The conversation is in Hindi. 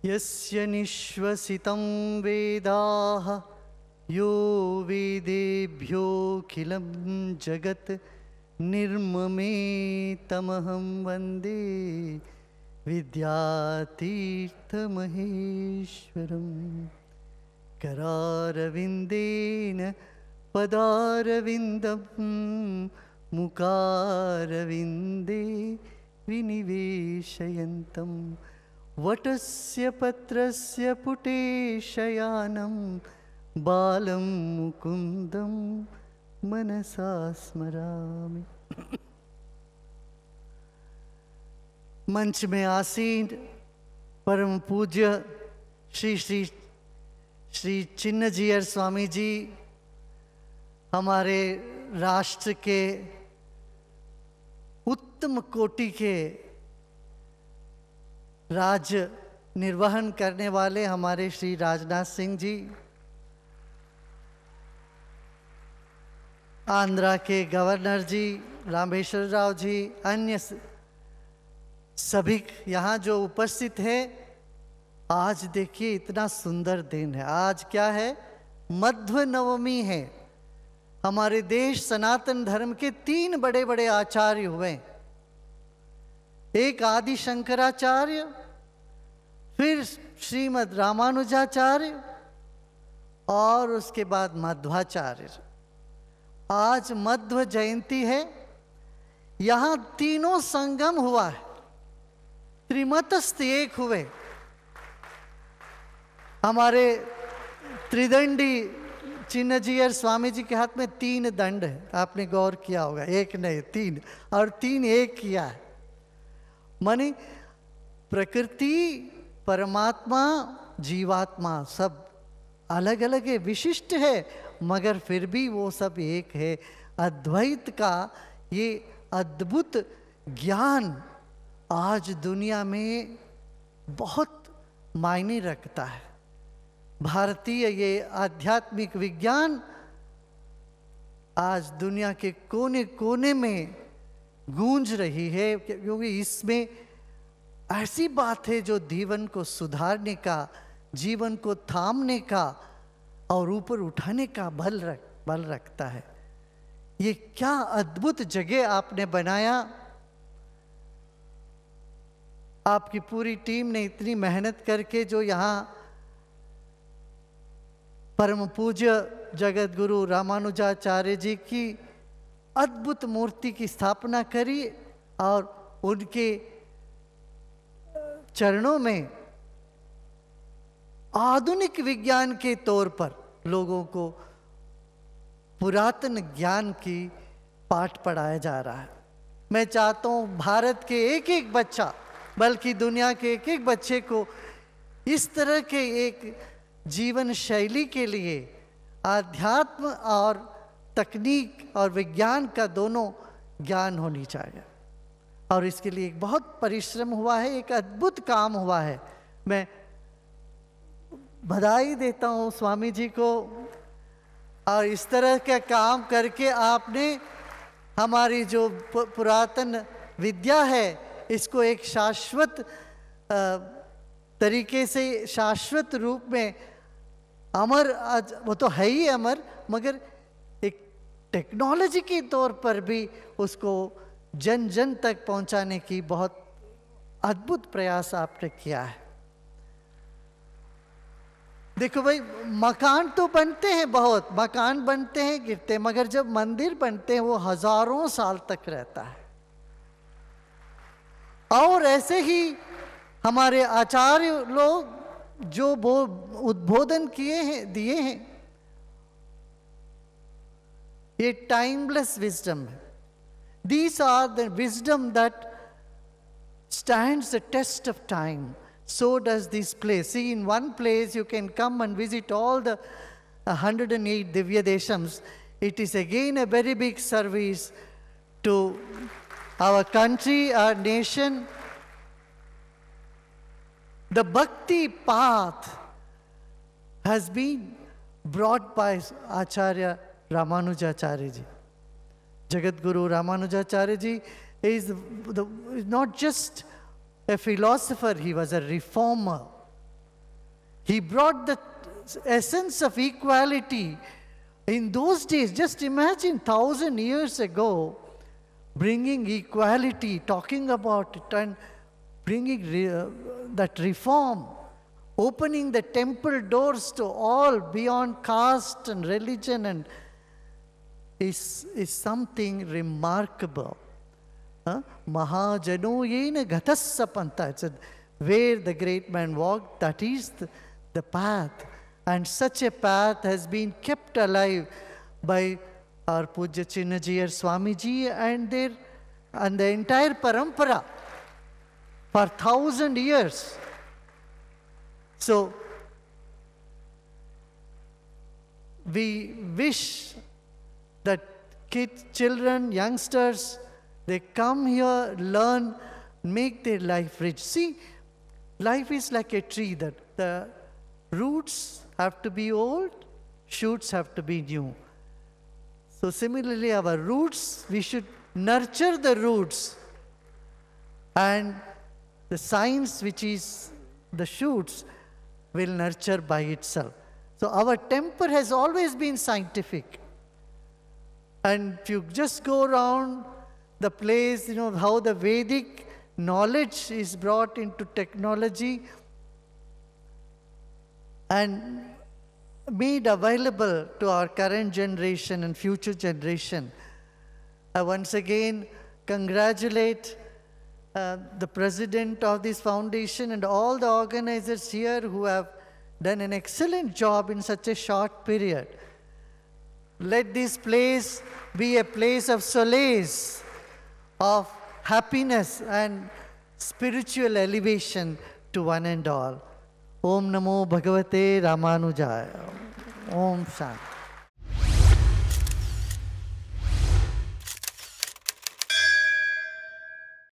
यस्य निश्वसितं वेदाः यो वेदेभ्योऽखिलं जगत् निर्ममेतमहं वन्दे विद्यातीर्थमहेश्वरम्। करारविन्देन पदारविन्दं मुखारविन्दे विनिवेशयन्तं वटस्य पत्रस्य पुटे शयानं बालं मुकुन्दं मनसा स्मरामि। मंच में आसीन परम पूज्य श्री श्री श्री चिन्नजीयर स्वामी जी हमारे राष्ट्र के उत्तम कोटि के राज्य निर्वहन करने वाले हमारे श्री राजनाथ सिंह जी, आंध्रा के गवर्नर जी रामेश्वर राव जी, अन्य सभी यहाँ जो उपस्थित है। आज देखिए इतना सुंदर दिन है। आज क्या है? मध्व नवमी है। हमारे देश सनातन धर्म के 3 बड़े बड़े आचार्य हुए। एक आदि शंकराचार्य, फिर श्रीमद् रामानुजाचार्य और उसके बाद मध्वाचार्य। आज मध्व जयंती है। यहाँ तीनों संगम हुआ है, त्रिमतस्थ एक हुए। हमारे त्रिदंडी चिन्नजीयर स्वामी जी के हाथ में 3 दंड है। आपने गौर किया होगा, एक नहीं 3, और 3 एक किया है। माने प्रकृति, परमात्मा, जीवात्मा सब अलग अलग है, विशिष्ट है, मगर फिर भी वो सब एक है। अद्वैत का ये अद्भुत ज्ञान आज दुनिया में बहुत मायने रखता है। भारतीय ये आध्यात्मिक विज्ञान आज दुनिया के कोने कोने में गूंज रही है, क्योंकि इसमें ऐसी बात है जो जीवन को सुधारने का, जीवन को थामने का और ऊपर उठाने का बल रखता है। ये क्या अद्भुत जगह आपने बनाया। आपकी पूरी टीम ने इतनी मेहनत करके जो यहाँ परम पूज्य जगत गुरु रामानुजाचार्य जी की अद्भुत मूर्ति की स्थापना करी और उनके चरणों में आधुनिक विज्ञान के तौर पर लोगों को पुरातन ज्ञान की पाठ पढ़ाया जा रहा है। मैं चाहता हूँ भारत के एक एक बच्चा, बल्कि दुनिया के एक एक बच्चे को इस तरह के एक जीवन शैली के लिए आध्यात्म और तकनीक और विज्ञान का दोनों ज्ञान होनी चाहिए। और इसके लिए एक बहुत परिश्रम हुआ है, एक अद्भुत काम हुआ है। मैं बधाई देता हूँ स्वामी जी को। और इस तरह का काम करके आपने हमारी जो पुरातन विद्या है इसको एक शाश्वत तरीके से, शाश्वत रूप में अमर, वो तो है ही अमर, मगर एक टेक्नोलॉजी के तौर पर भी उसको जन जन तक पहुंचाने की बहुत अद्भुत प्रयास आपने किया है। देखो भाई, मकान तो बनते हैं, बहुत मकान बनते हैं, गिरते हैं, मगर जब मंदिर बनते हैं वो हजारों साल तक रहता है। और ऐसे ही हमारे आचार्य लोग जो वो उद्बोधन किए हैं, दिए हैं, ये टाइमलेस विजडम है। These are the wisdom that stands the test of time. So does this place. See, in one place you can come and visit all the 108 Divya Deshams. It is again a very big service to our country, our nation. The Bhakti path has been brought by Acharya Ramanujacharya ji. Jagat Guru Ramanujacharya ji is not just a philosopher, he was a reformer. He brought the essence of equality. In those days, just imagine 1,000 years ago, bringing equality, talking about it, and bringing that reform, opening the temple doors to all beyond caste and religion, and is something remarkable. Mahajano yena gatassapanta. It's where the great man walked, that is the path. And such a path has been kept alive by our Pujya Chinnajiyar Swamiji and the entire parampara for 1,000 years. So, we wish that kids, children, youngsters, they come here, learn, make their life rich. See, life is like a tree, that the roots have to be old, shoots have to be new. So similarly, our roots, we should nurture the roots, and the science, which is the shoots, will nurture by itself. So our temper has always been scientific. And if you just go around the place, you know, how the Vedic knowledge is brought into technology and made available to our current generation and future generation. I once again congratulate the president of this foundation and all the organizers here who have done an excellent job in such a short period. Let this place be a place of solace, of happiness and spiritual elevation to one and all. Om Namo Bhagavate Ramanujaya. Om Shanti.